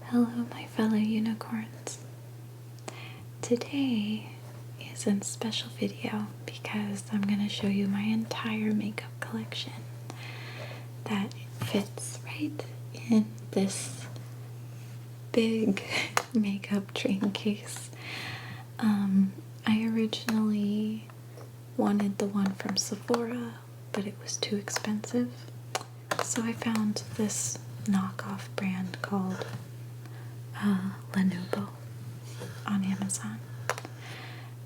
Hello, my fellow unicorns. Today is a special video because I'm going to show you my entire makeup collection that fits right in this big makeup train case. I originally wanted the one from Sephora, but it was too expensive, so I found this knockoff brand called Lenovo on Amazon,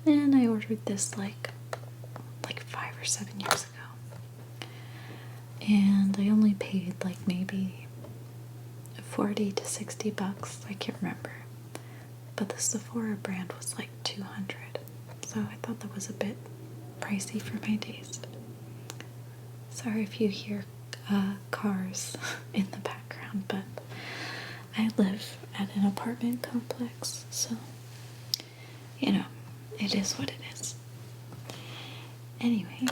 and I ordered this like 5 or 7 years ago, and I only paid like maybe 40 to 60 bucks, I can't remember, but the Sephora brand was like 200, so I thought that was a bit pricey for my taste. Sorry if you hear cars in the background, but I live at an apartment complex, so, you know, it is what it is. Anyway,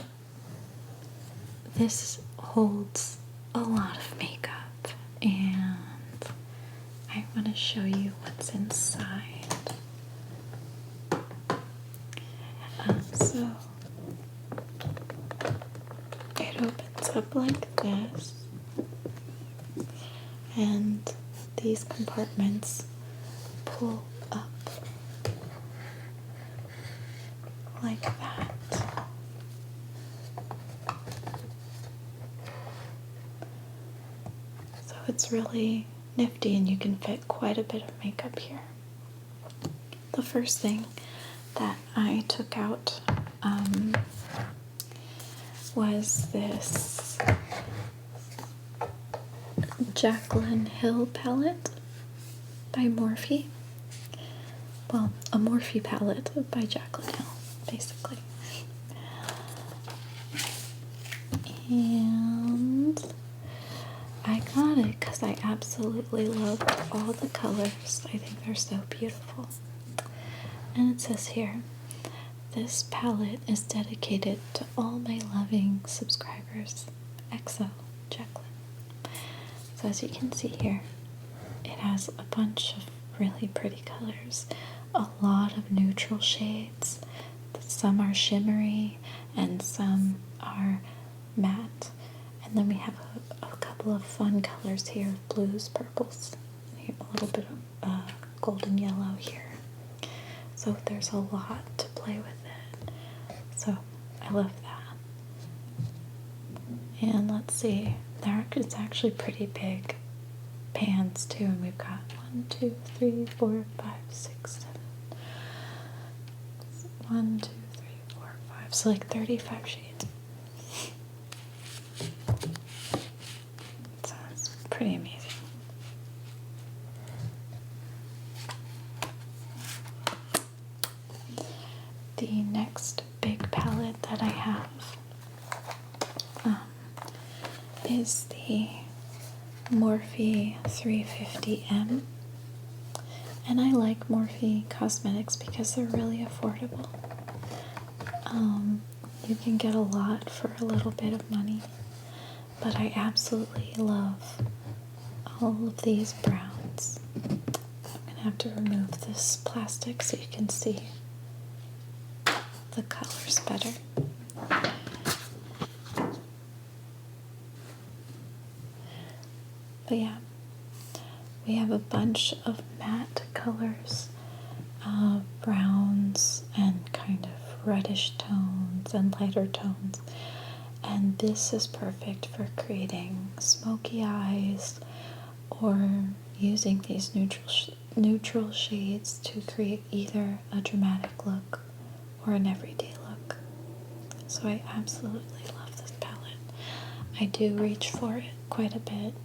this holds a lot of makeup, and I want to show you what's inside. So, it opens up like this, and these compartments pull up like that. So it's really nifty, and you can fit quite a bit of makeup here. The first thing that I took out was this Jaclyn Hill palette by Morphe. Well, a Morphe palette by Jaclyn Hill, basically. And I got it because I absolutely love all the colors. I think they're so beautiful. And it says here, this palette is dedicated to all my loving subscribers. XO, Jaclyn. So as you can see here, it has a bunch of really pretty colors, a lot of neutral shades. Some are shimmery and some are matte. And then we have a couple of fun colors here, blues, purples, and a little bit of golden yellow here. So there's a lot to play with it. So I love that. And let's see, it's actually pretty big pans too, and we've got 1, 2, 3, 4, 5, 6, 7. 1, 2, 3, 4, 5. So like 35 shades. So it's pretty amazing. The next big palette that I have is the Morphe 350M, and I like Morphe cosmetics because they're really affordable. You can get a lot for a little bit of money, but I absolutely love all of these browns. I'm gonna have to remove this plastic so you can see the colors better. But yeah, we have a bunch of matte colors, browns and kind of reddish tones and lighter tones, and this is perfect for creating smoky eyes or using these neutral shades to create either a dramatic look or an everyday look. So I absolutely love this palette. I do reach for it quite a bit,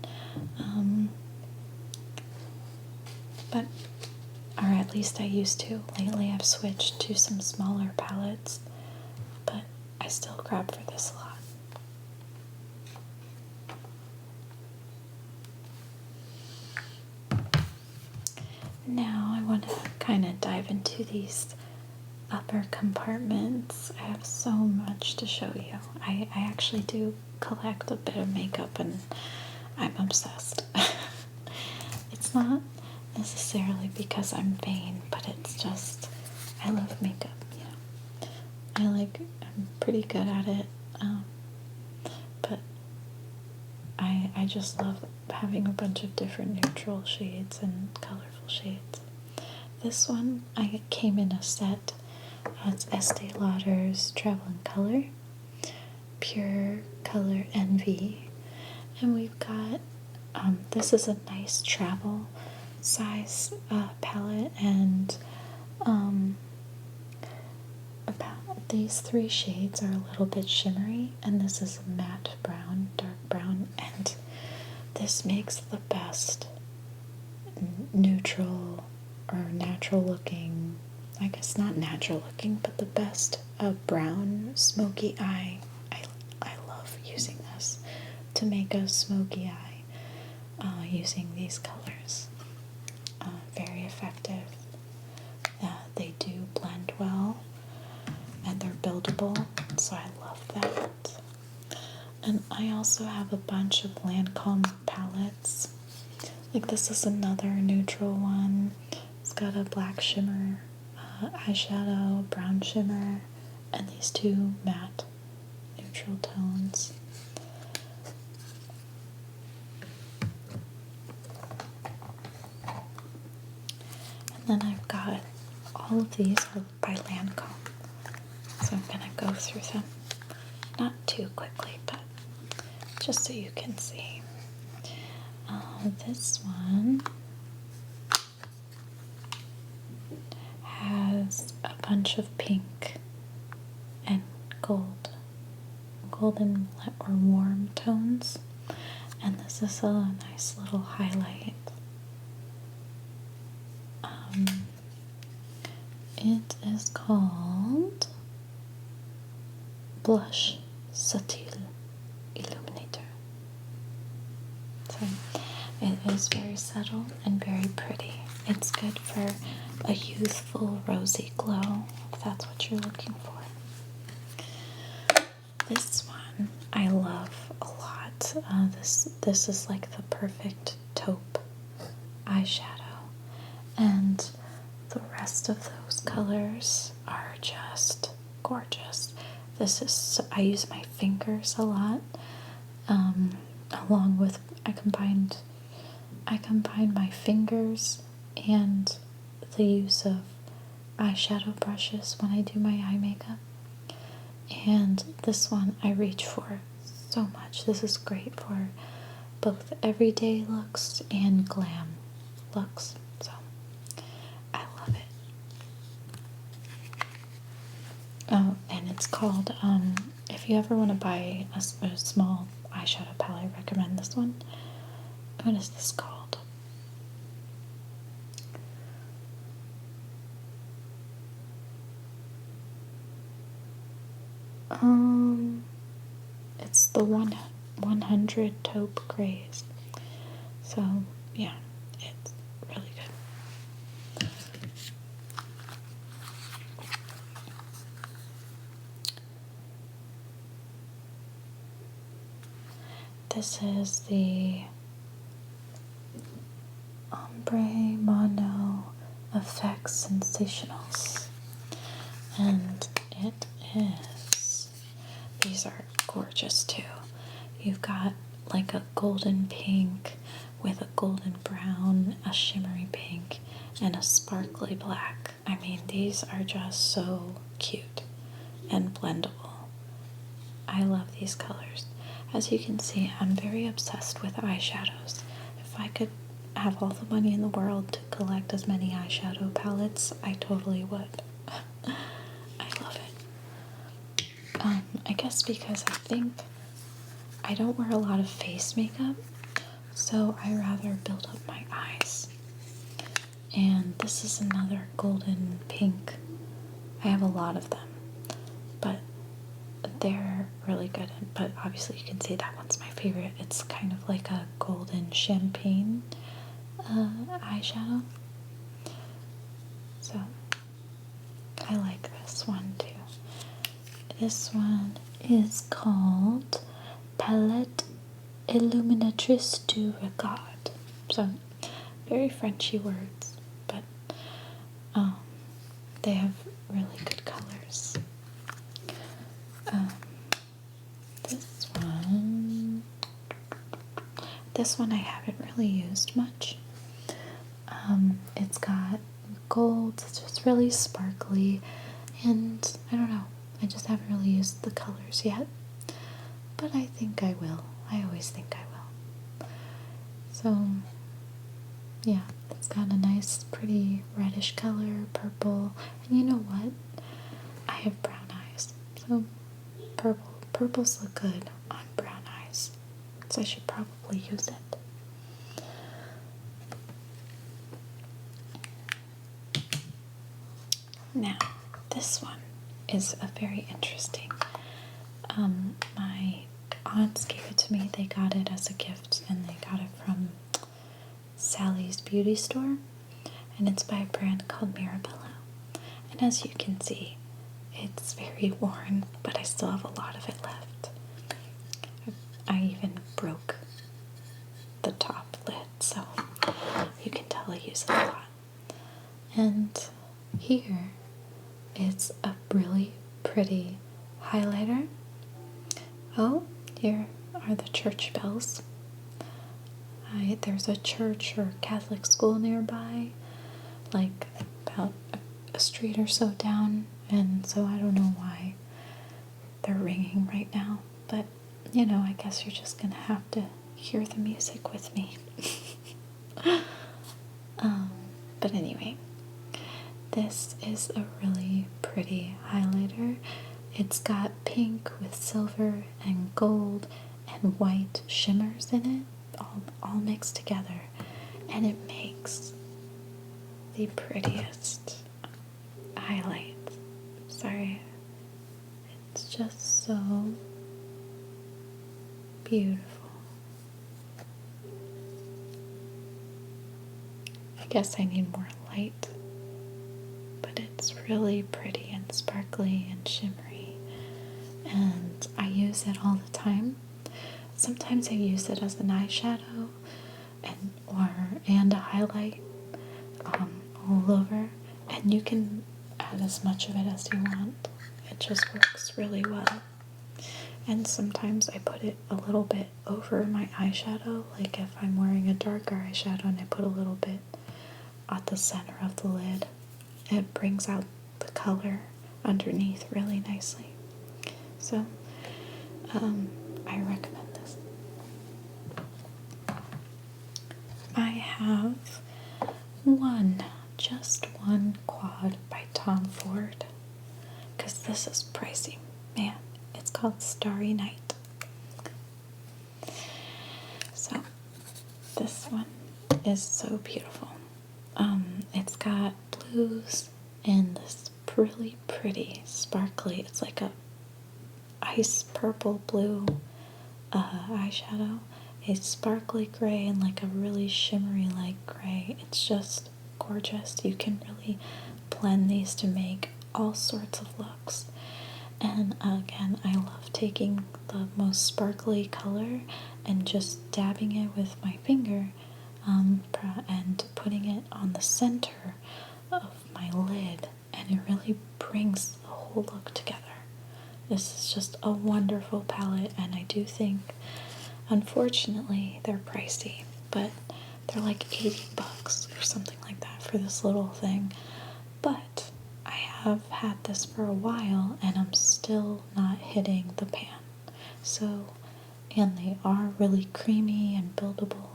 or at least I used to. Lately I've switched to some smaller palettes, but I still grab for this a lot. Now I want to kind of dive into these upper compartments. I have so much to show you. I actually do collect a bit of makeup, and I'm obsessed. It's not necessarily because I'm vain, but it's just, I love makeup, you know. I'm pretty good at it, but I just love having a bunch of different neutral shades and colorful shades. This one, I came in a set. It's Estee Lauder's Travel in Color, Pure Color Envy. And we've got, this is a nice travel size palette, and about these three shades are a little bit shimmery, and this is a matte brown, dark brown, and this makes the best neutral or natural looking, I guess not natural looking, but the best brown smoky eye. I love using this to make a smoky eye using these colors. Very effective. They do blend well, and they're buildable, so I love that. And I also have a bunch of Lancome palettes. Like this is another neutral one. It's got a black shimmer, eyeshadow, brown shimmer, and these two matte neutral tones. And then I've got all of these are by Lancome, so I'm gonna go through them, not too quickly, but just so you can see. This one has a bunch of pink and golden or warm tones, and this is a nice little highlight. It is called Blush Subtle Illuminator. So it is very subtle and very pretty. It's good for a youthful rosy glow, if that's what you're looking for. This one I love a lot. This is like the perfect taupe eyeshadow, and the rest of those colors are just gorgeous. I use my fingers a lot, along with, I combine my fingers and the use of eyeshadow brushes when I do my eye makeup. And this one I reach for so much. This is great for both everyday looks and glam looks. So I love it. Oh, and it's called, if you ever want to buy a small eyeshadow palette, I recommend this one. What is this called? It's the 100 Taupe Grays. So, yeah, it's really good. This is the Ombre Mono Effects Sensationals, and it is, these are gorgeous too. You've got like a golden pink with a golden brown, a shimmery pink, and a sparkly black. I mean, these are just so cute and blendable. I love these colors. As you can see, I'm very obsessed with eyeshadows. If I could have all the money in the world to collect as many eyeshadow palettes, I totally would. I love it. I guess because I think I don't wear a lot of face makeup, so I rather build up my eyes. And this is another golden pink. I have a lot of them, but they're really good. But obviously you can see that one's my favorite. It's kind of like a golden champagne eyeshadow. So I like this one too. This one is called Palette Illuminatrice du Regard. So very Frenchy words, but they have really good colors. This one, I haven't really used much. It's got gold, it's just really sparkly, and I don't know, I just haven't really used the colors yet, but I think I will. I always think I will. So, yeah, it's got a nice, pretty reddish color, purple, and you know what? I have brown eyes, so purples look good on brown eyes, so I should probably use it. Now, this one is a very interesting. My aunts gave it to me. They got it as a gift, and they got it from Sally's Beauty Store, and it's by a brand called Mirabella. And as you can see, it's very worn, but I still have a lot of it left. I even broke the top lid, so you can tell I use it a lot. And here is a really pretty highlighter. Oh, here are the church bells. There's a church or Catholic school nearby, like about a street or so down, and so I don't know why they're ringing right now, but you know, I guess you're just gonna have to hear the music with me. But anyway, this is a really pretty highlighter. It's got pink with silver and gold and white shimmers in it, all mixed together, and it makes the prettiest highlight. Sorry, it's just so beautiful. I guess I need more light, but it's really pretty and sparkly and shimmery, and I use it all the time. Sometimes I use it as an eyeshadow and a highlight all over, and you can add as much of it as you want. It just works really well. And sometimes I put it a little bit over my eyeshadow, like if I'm wearing a darker eyeshadow and I put a little bit at the center of the lid, it brings out the color underneath really nicely. So I recommend this. I have just one quad by Tom Ford, because this is pricey. Man, it's called Starry Night. So this one is so beautiful. It's got blues and this really pretty sparkly, it's like a ice purple blue eyeshadow, a sparkly gray, and like a really shimmery light gray. It's just gorgeous. You can really blend these to make all sorts of looks. And again, I love taking the most sparkly color and just dabbing it with my finger and putting it on the center of my lid, and it really brings the whole look together. This is just a wonderful palette, and I do think, unfortunately, they're pricey, but they're like $80 or something like that for this little thing. But I have had this for a while, and I'm still not hitting the pan. So, and they are really creamy and buildable.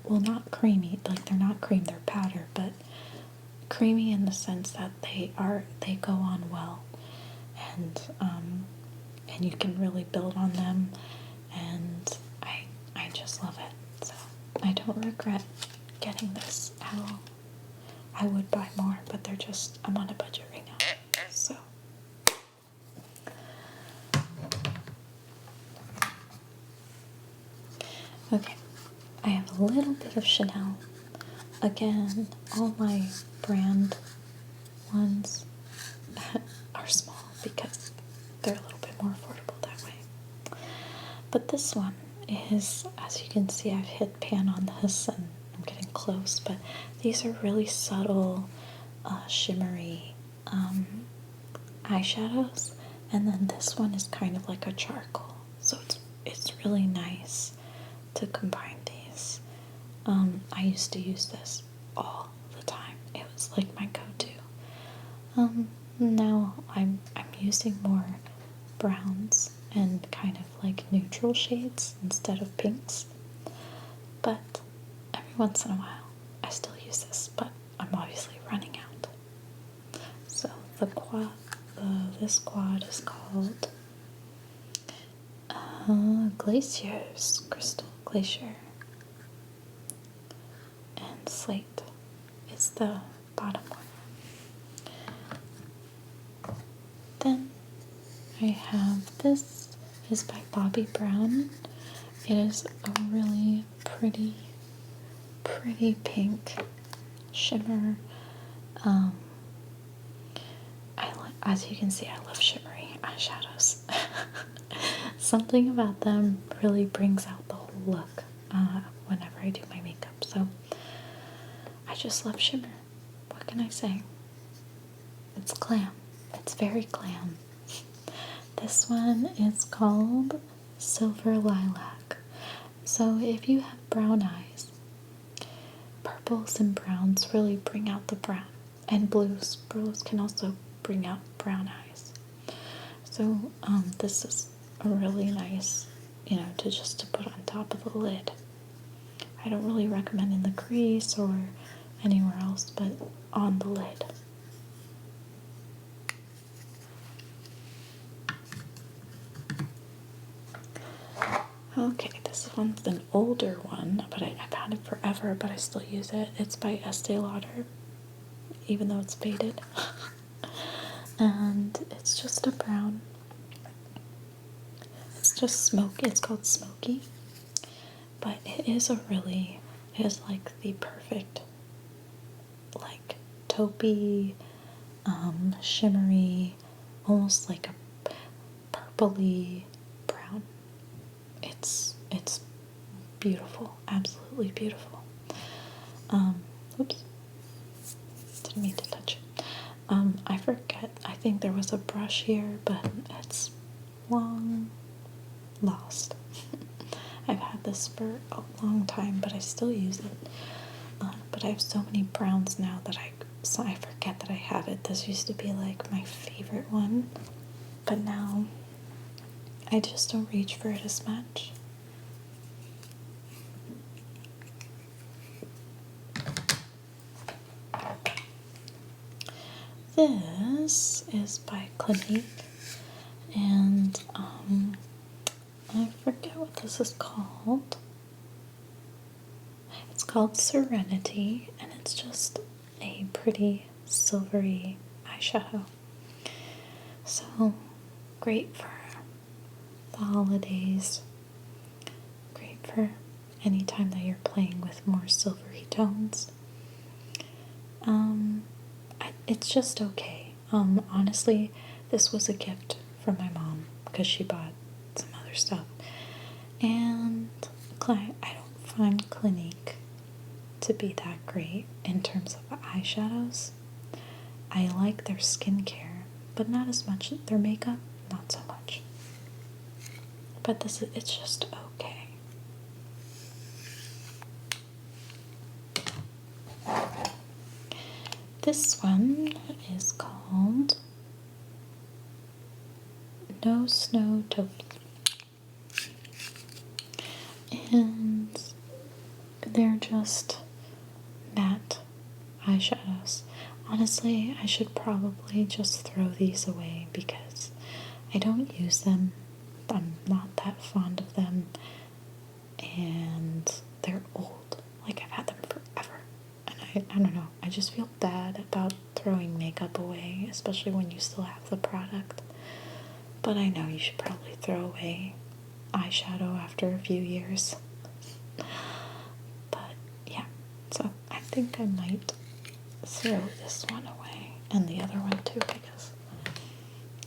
Well, not creamy, like they're not cream, they're powder, but creamy in the sense that they go on well, and you can really build on them, and I just love it. So I don't regret getting this at all. I would buy more, but I'm on a budget right now. So okay, I have a little bit of Chanel. Again, all my brand ones are small because they're a little bit more affordable that way. But this one is, as you can see, I've hit pan on this and I'm getting close, but these are really subtle, shimmery eyeshadows, and then this one is kind of like a charcoal, so it's really nice to combine these. I used to use this all the time. It was like my go-to. Now I'm using more browns and kind of like neutral shades instead of pinks. But every once in a while I still use this, but I'm obviously running out. So this quad is called Glaciers, Crystal Glacier, and Slate is the bottom one. Then I have this is by Bobbi Brown. It is a really pretty pink shimmer. As you can see, I love shimmery eyeshadows. Something about them really brings out the whole look whenever I do my makeup. So I just love shimmer. What can I say? It's glam. It's very glam. This one is called Silver Lilac. So if you have brown eyes, purples and browns really bring out the brown, and blues. Blues can also bring out brown eyes. So this is a really nice, to put on top of the lid. I don't really recommend in the crease or anywhere else, but on the lid. Okay, this one's an older one, but I've had it forever, but I still use it. It's by Estee Lauder, even though it's faded. And it's just a brown. It's just smoky. It's called Smoky. But it is like the perfect, like taupey, shimmery, almost like a purpley brown. It's beautiful, absolutely beautiful. Oops, didn't mean to touch it. I forget, I think there was a brush here, but it's long lost. I've had this for a long time, but I still use it. But I have so many browns now that I forget that I have it. This used to be like my favorite one, but now I just don't reach for it as much. This is by Clinique, and I forget what this is called. It's called Serenity, and it's just a pretty silvery eyeshadow. So great for the holidays, great for any time that you're playing with more silvery tones. It's just okay. Honestly, this was a gift from my mom because she bought some other stuff. And I don't find Clinique to be that great in terms of eyeshadows. I like their skincare, but not as much. Their makeup, not so much. But it's just okay. This one is called No Snow Taupe. And they're just matte eyeshadows. Honestly, I should probably just throw these away because I don't use them. I'm not that fond of them. And they're old. Like, I've had them forever. And I don't know. I just feel bad about throwing makeup away, especially when you still have the product. But I know you should probably throw away eyeshadow after a few years. But yeah, so I think I might throw this one away and the other one too, because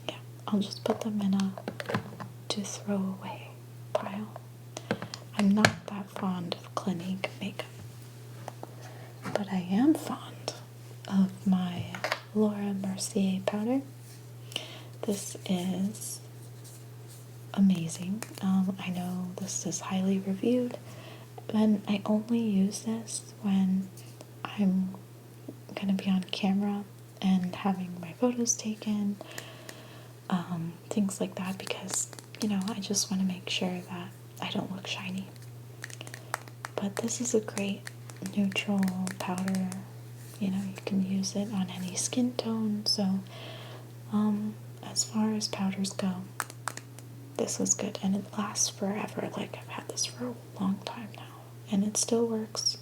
yeah, I'll just put them in a to throw away pile. I'm not that fond of Clinique makeup. but I am fond of my Laura Mercier powder. This is amazing. I know this is highly reviewed, and I only use this when I'm going to be on camera and having my photos taken, things like that, because, you know, I just want to make sure that I don't look shiny. But this is a great neutral powder. You know, you can use it on any skin tone, so as far as powders go, this was good, and it lasts forever. Like, I've had this for a long time now, and it still works,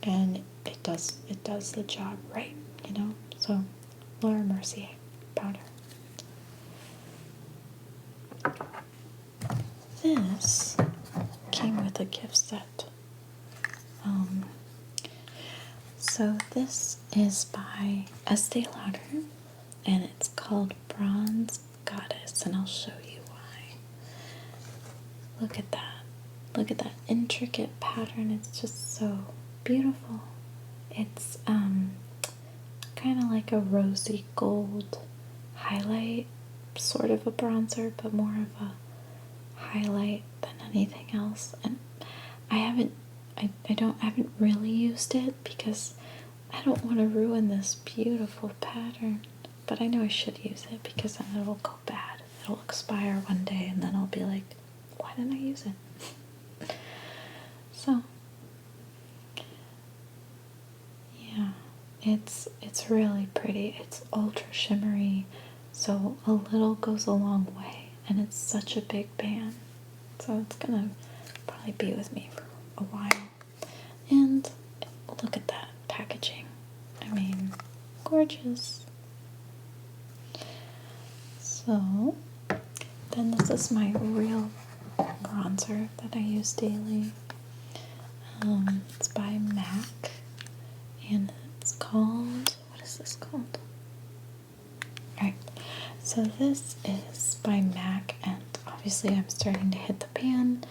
and it does the job right, you know. So Laura Mercier powder. This came with a gift set. So this is by Estee Lauder, and it's called Bronze Goddess, and I'll show you why. Look at that. Look at that intricate pattern. It's just so beautiful. It's kind of like a rosy gold highlight, sort of a bronzer, but more of a highlight than anything else. And I haven't really used it because I don't want to ruin this beautiful pattern, but I know I should use it because then it'll go bad. It'll expire one day, and then I'll be like, why didn't I use it? So yeah, it's really pretty. It's ultra shimmery, so a little goes a long way, and it's such a big band, so it's gonna probably be with me for a while. And look at that packaging. I mean, gorgeous. So then this is my real bronzer that I use daily. It's by MAC, and it's called, what is this called? Alright, so this is by MAC, and obviously I'm starting to hit the pan,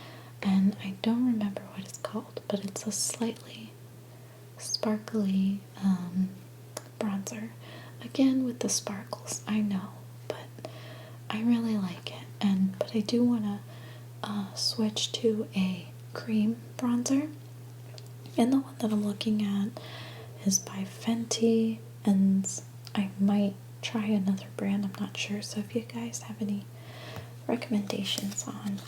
and I don't remember what it's called, but it's a slightly sparkly bronzer. Again, with the sparkles, I know, but I really like it. But I do want to switch to a cream bronzer, and the one that I'm looking at is by Fenty, and I might try another brand, I'm not sure. So if you guys have any recommendations on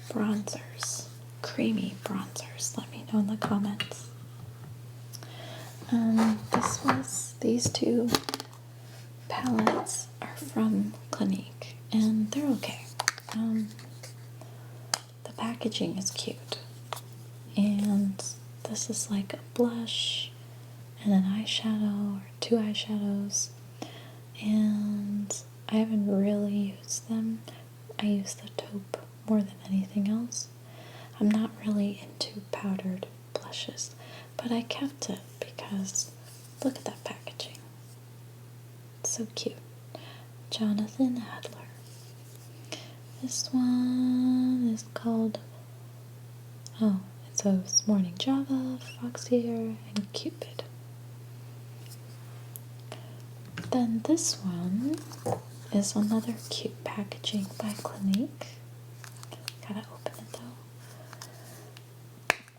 bronzers, creamy bronzers, let me know in the comments. These two palettes are from Clinique, and they're okay. The packaging is cute, and this is like a blush and an eyeshadow, or two eyeshadows, and I haven't really used them. I use the taupe more than anything else. I'm not really into powdered blushes, but I kept it because look at that packaging. It's so cute. Jonathan Adler. This one is called, it's Morning Java, Foxier, and Cupid. Then this one is another cute packaging by Clinique. Gotta open it though.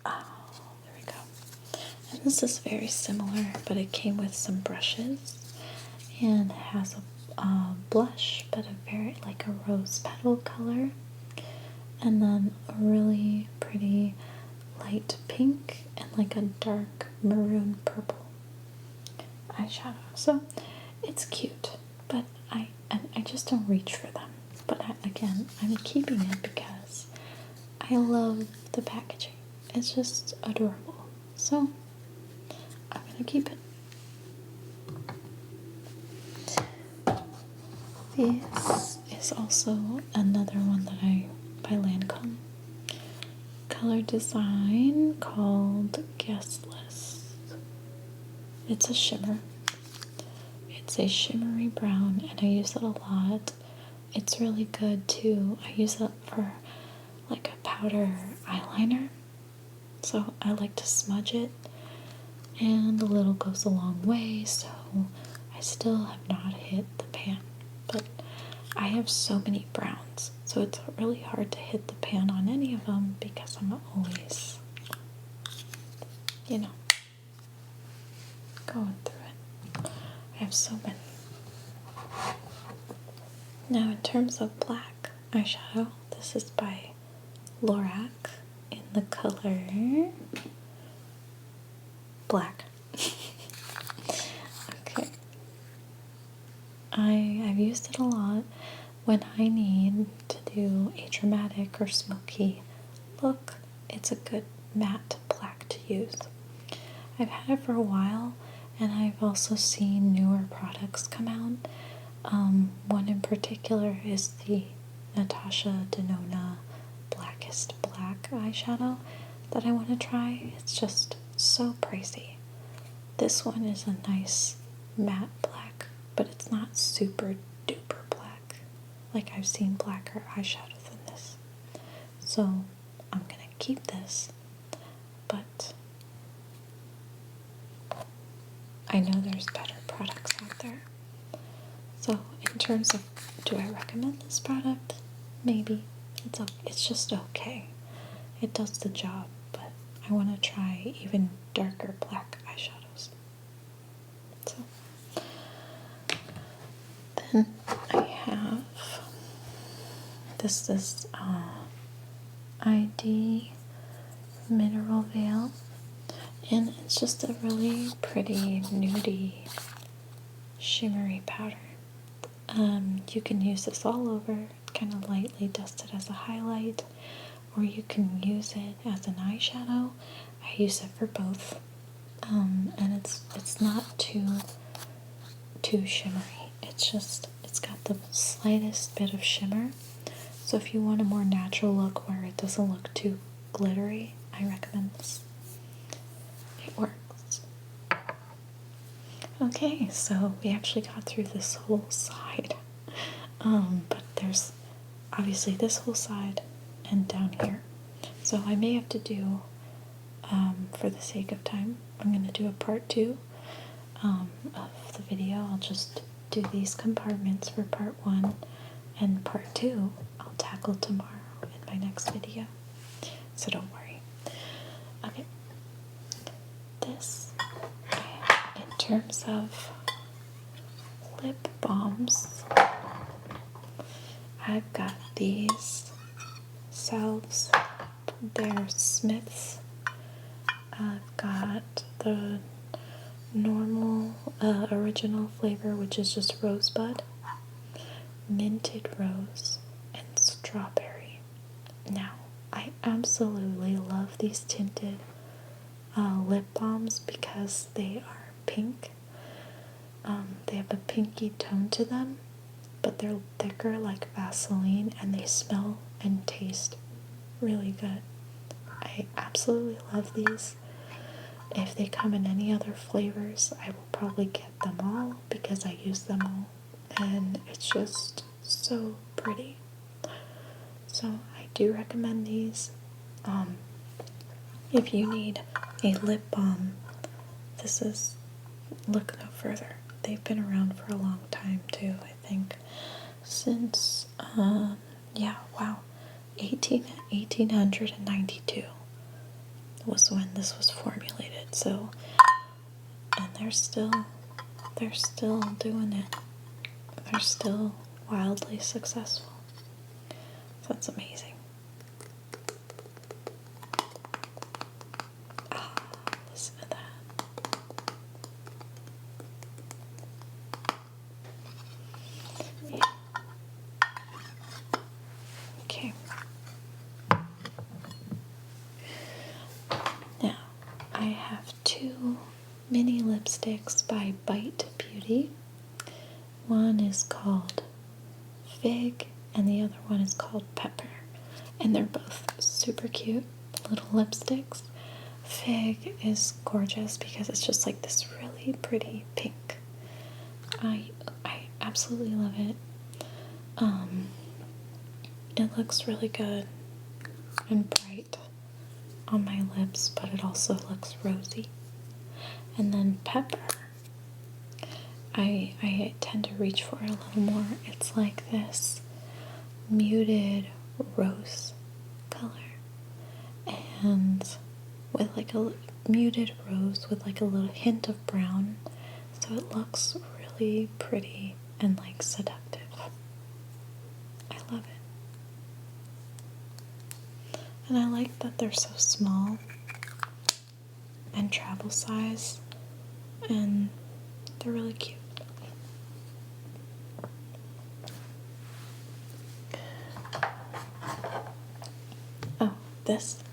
Oh, there we go. And this is very similar, but it came with some brushes and has a blush, but a very like a rose petal color, and then a really pretty light pink and like a dark maroon purple eyeshadow. So it's cute, but I just don't reach for them. But again, I'm keeping it because I love the packaging. It's just adorable. So I'm gonna keep it. This is also another one that by Lancome. Color design called Guest List. It's a shimmer. It's a shimmery brown, and I use it a lot. It's really good too. I use it for like a powder eyeliner. So I like to smudge it and a little goes a long way, so I still have not hit the pan. But I have so many browns, so it's really hard to hit the pan on any of them because I'm always, you know, going through it. I have so many. Now, in terms of black eyeshadow, this is by Lorac in the color black. Okay. I've used it a lot when I need to do a dramatic or smoky look. It's a good matte black to use. I've had it for a while, and I've also seen newer products come out. One in particular is the Natasha Denona Blackest Black eyeshadow that I want to try. It's just so pricey. This one is a nice matte black, but it's not super duper black. Like, I've seen blacker eyeshadow than this. So I'm gonna keep this, but I know there's better products out there. So in terms of, do I recommend this product? Maybe. It's just okay. It does the job, but I want to try even darker black eyeshadows. So then I have, this is ID Mineral Veil, and it's just a really pretty nudie shimmery powder. You can use this all over, kind of lightly dust it as a highlight, or you can use it as an eyeshadow. I use it for both, and it's not too shimmery. It's got the slightest bit of shimmer. So if you want a more natural look where it doesn't look too glittery, I recommend this. It works. Okay, so we actually got through this whole side. But there's obviously this whole side and down here. So I may have to do, for the sake of time, I'm going to do a part 2 of the video. I'll just do these compartments for part 1, and part 2 I'll tackle tomorrow in my next video. So don't worry. Okay. This, in terms of lip balms, I've got these salves. They're Smith's. I've got the normal original flavor, which is just rosebud, minted rose, and strawberry. Now, I absolutely love these tinted lip balms because they are pink. They have a pinky tone to them, but they're thicker like Vaseline, and they smell and taste really good. I absolutely love these. If they come in any other flavors, I will probably get them all because I use them all, and it's just so pretty. So I do recommend these. If you need a lip balm, look no further. They've been around for a long time too, I think. Since, 1892 was when this was formulated. So, and they're still doing it. They're still wildly successful. So that's amazing. Listen to that. Yeah. Okay. Now, I have 2 mini lipsticks by Bite Beauty. One is called Fig, and the other one is called Pepper. And they're both super cute little lipsticks. Fig is gorgeous because it's just like this really pretty pink. I absolutely love it. It looks really good and bright on my lips, but it also looks rosy. And then pepper. I tend to reach for a little more. It's like this muted rose color. And with like a muted rose with like a little hint of brown. So it looks really pretty and like seductive. I love it. And I like that they're so small and travel size, and they're really cute. Oh, this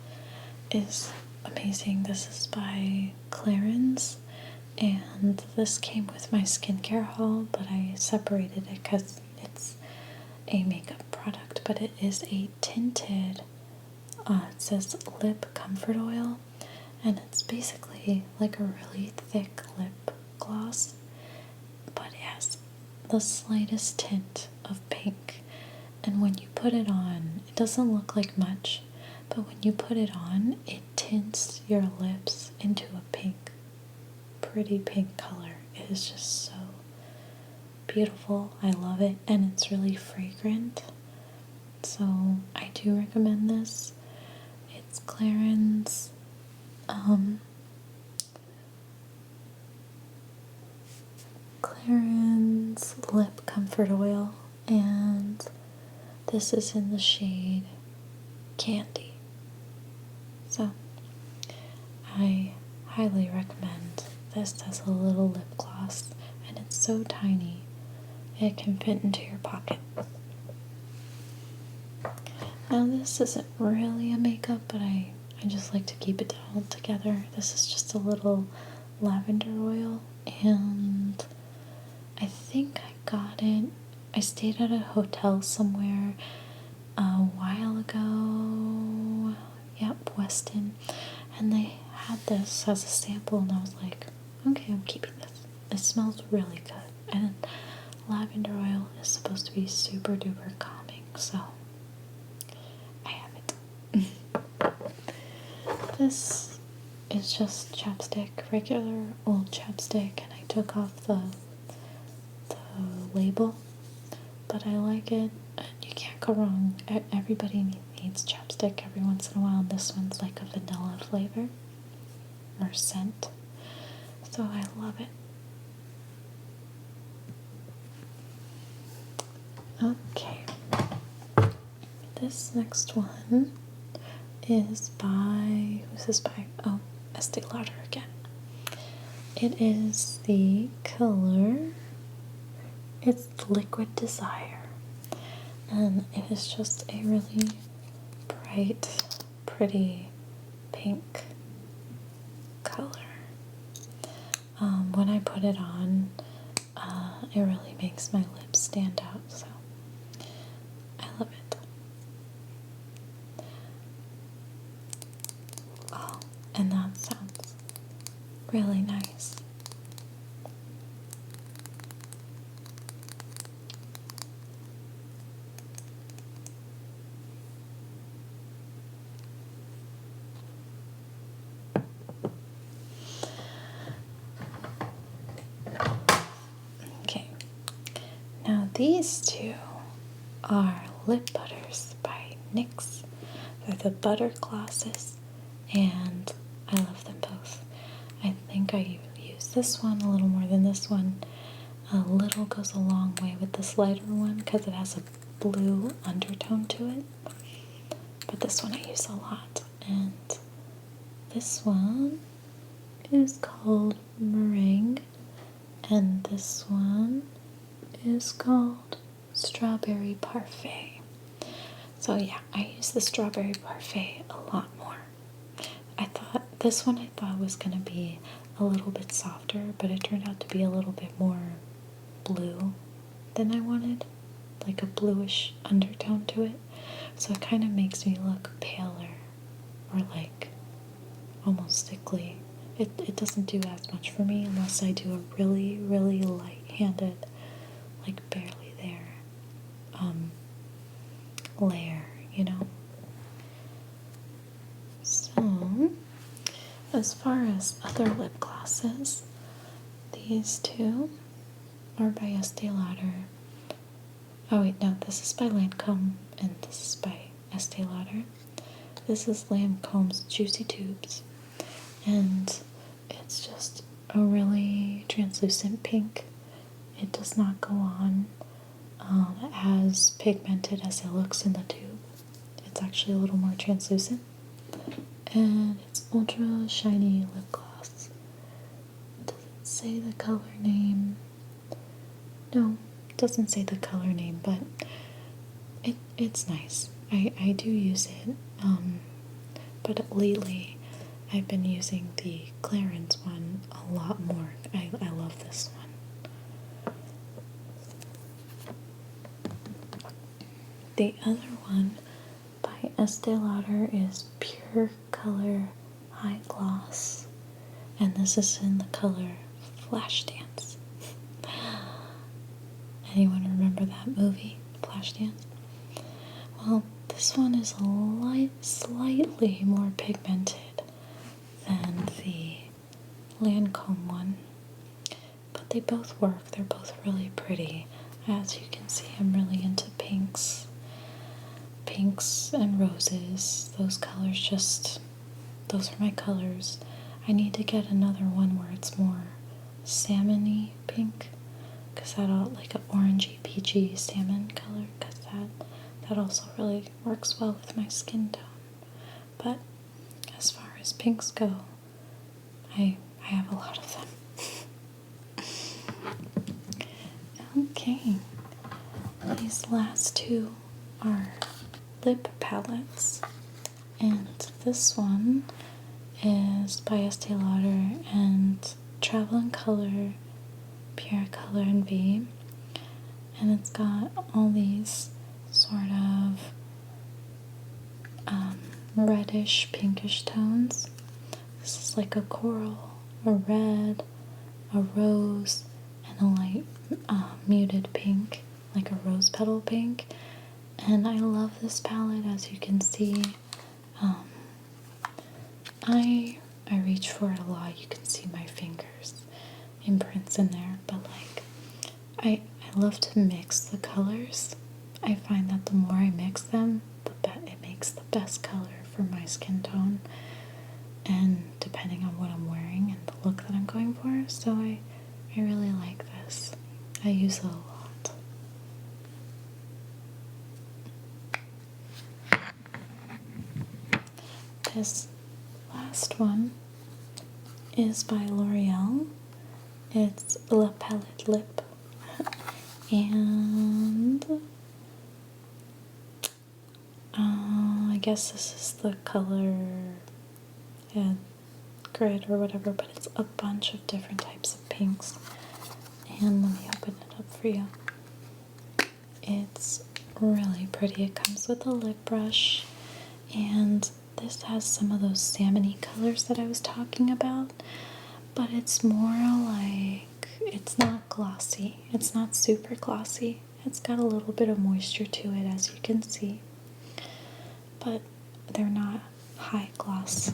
is amazing. This is by Clarins, and this came with my skincare haul, but I separated it because it's a makeup product, but it is a tinted, it says lip comfort oil, and it's basically like a really thick lip gloss, but it has the slightest tint of pink. And when you put it on, it doesn't look like much, but when you put it on, it tints your lips into a pink, pretty pink color. It is just so beautiful. I love it, and it's really fragrant. So I do recommend this. It's Clarins. Clarins Lip Comfort Oil, and this is in the shade Candy. So I highly recommend this as a little lip gloss, and it's so tiny it can fit into your pocket. Now this isn't really a makeup, but I just like to keep it all together. This is just a little lavender oil, and I think I got it. I stayed at a hotel somewhere a while ago. Yep, Weston. And they had this as a sample, and I was like, okay, I'm keeping this. It smells really good. And lavender oil is supposed to be super duper calming, so I have it. This is just chapstick, regular old chapstick, and I took off the label, but I like it. You can't go wrong. Everybody needs chapstick every once in a while, and this one's like a vanilla flavor or scent, so I love it. Okay, this next one is by, who's this by? Oh, Estee Lauder again. It is the color, it's Liquid Desire, and it is just a really bright, pretty pink color. When I put it on, it really makes my lips stand out, so I love it. Oh, and that sounds really nice. Okay, now these two are lip butters by NYX. They're the butter glosses, and I love them both. I think I use this one a little more than this one. A little goes a long way with this lighter one because it has a blue undertone to it, but this one I use a lot. And this one is called Meringue, and this one is called Strawberry Parfait. So yeah, I use the Strawberry Parfait a lot more. I thought this one was gonna be a little bit softer, but it turned out to be a little bit more blue than I wanted, like a bluish undertone to it. So it kind of makes me look paler, or like almost sickly. It doesn't do as much for me unless I do a really, really light-handed, like barely there, layer, you know? So, as far as other lip glosses, glosses. These two are by Estee Lauder. Oh wait, no, this is by Lancome and this is by Estee Lauder. This is Lancome's Juicy Tubes, and it's just a really translucent pink. It does not go on as pigmented as it looks in the tube. It's actually a little more translucent, and it's ultra shiny lip gloss. Does it say the color name? No, it doesn't say the color name, but it's nice. I do use it, but lately I've been using the Clarins one a lot more. I love this one. The other one by Estee Lauder is Pure Color High Gloss, and this is in the color Flashdance. Anyone remember that movie, Flashdance? Well, this one is slightly more pigmented than the Lancome one, but they both work. They're both really pretty. As you can see, I'm really into pinks and roses. Those colors those are my colors. I need to get another one where it's more salmon-y pink, because like an orangey, peachy salmon color, because that also really works well with my skin tone. But as far as pinks go, I have a lot of them. Okay, these last two are lip palettes, and this one is by Estee Lauder and Travel in Color, Pure Color and V, and it's got all these sort of reddish pinkish tones. This is like a coral, a red, a rose, and a light muted pink, like a rose petal pink. And I love this palette. As you can see, I reach for it a lot. You can see my fingers imprints in there, but like I love to mix the colors. I find that the more I mix them, it makes the best color for my skin tone, and depending on what I'm wearing and the look that I'm going for. So I really like this. I use it a lot. This last one is by L'Oreal. It's La Palette Lip, and I guess this is the color grid or whatever, but it's a bunch of different types of pinks. And let me open it up for you. It's really pretty. It comes with a lip brush, and this has some of those salmon-y colors that I was talking about, but it's more like, it's not glossy. It's not super glossy. It's got a little bit of moisture to it, as you can see, but they're not high gloss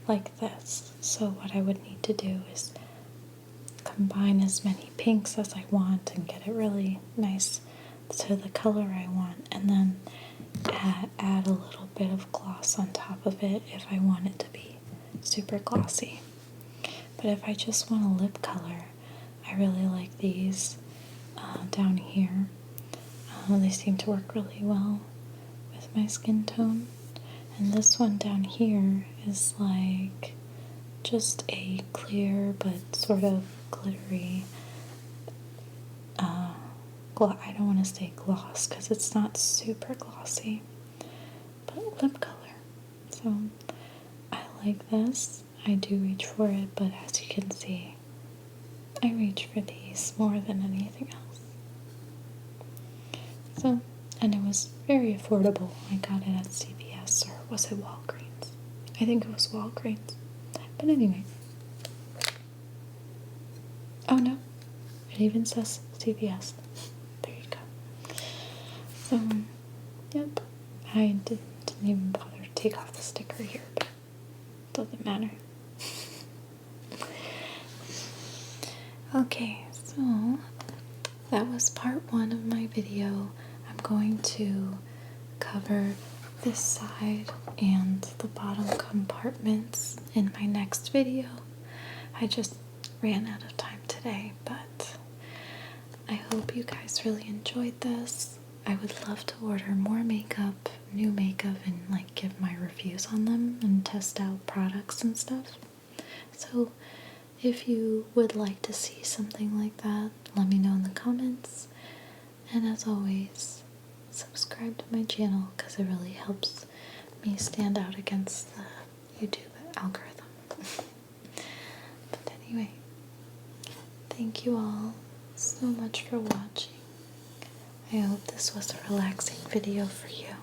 like this. So what I would need to do is combine as many pinks as I want and get it really nice to the color I want, and then add a little bit of gloss on top of it if I want it to be super glossy. But if I just want a lip color, I really like these down here. They seem to work really well with my skin tone. And this one down here is like just a clear but sort of glittery, I don't want to say gloss because it's not super glossy, but lip color. So I like this. I do reach for it, but as you can see, I reach for these more than anything else. So, and it was very affordable. I got it at CVS, or was it Walgreens? I think it was Walgreens. But anyway. Oh no, it even says CVS. There you go. So, yep. I didn't even bother to take off the sticker here, but it doesn't matter. Okay, so that was part one of my video. I'm going to cover this side and the bottom compartments in my next video. I just ran out of time today, but I hope you guys really enjoyed this. I would love to order more makeup, new makeup, and like give my reviews on them and test out products and stuff. So if you would like to see something like that, let me know in the comments. And as always, subscribe to my channel because it really helps me stand out against the YouTube algorithm. But anyway, thank you all so much for watching. I hope this was a relaxing video for you.